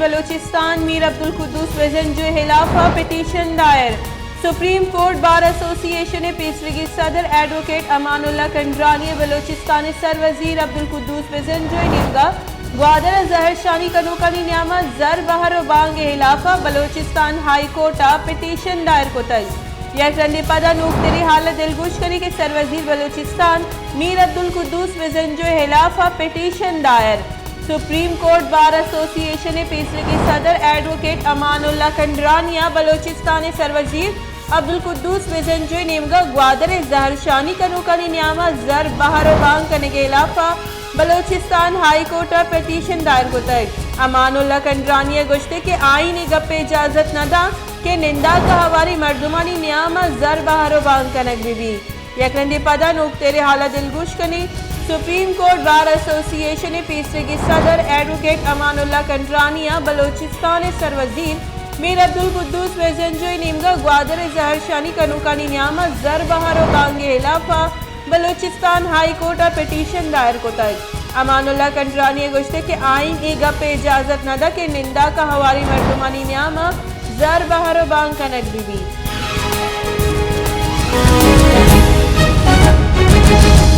بلوچستان میر عبدالقدوس وزنجوی خلاف پٹیشن دائر supreme court bar ایسوسی ایشن پیشرگی صدر ایڈوکیٹ امان اللہ کنڈرانی بلوچستان سر وزیر عبدالقدوس وزنجوی نیمگا گوادر زہر شانی کنوکانی نیامہ زر بہر و بانگ خلاف بلوچستان ہائی کورٹا پٹیشن دائر کو تج یک رندی پدا نوکتری حالت دلگوش کری کہ سر وزیر بلوچستان میر عبدالقدوس وزنجوی خلاف پٹیشن دائر سپریم کورٹ بار ایسوسی ایشن پیشرگی صدر ایڈوکیٹ امان اللہ کنڈرانیہ بلوچستان سر وزیر عبدالقدوس وزنجوی نیمگا گوادر زہر شانی کنوکانی نیامہ زر بہر و بانگ کرنے کے خلاف بلوچستان ہائی کورٹ پٹیشن دائر کو تک امان اللہ کنڈرانیہ گوشتے کہ آئینی گپ اجازت نہ دا کہ نندا کا ہواری مردمانی نیامہ زر بہر و بانگ کنک بھی یک رندی پدا نوکتری حالت دلگوش کنی سپریم کورٹ بار ایسوسی ایشن پیشرگی صدر ایڈوکیٹ امان اللہ کنڈرانیہ بلوچستان سر وزیر میر عبدالقدوس وزنجوی نیمگا گوادر زہر شانی کنوکانی نیامہ زر بہر و بانگ خلاف بلوچستان ہائی کورٹ پٹیشن دائر کو تک امان اللہ کنڈرانی گوشتے کہ آئین ای گپ اجازت نہ دا کہ نندا کا ہواری مردمانی نیامہ زر بہر و بانگ کنک بھی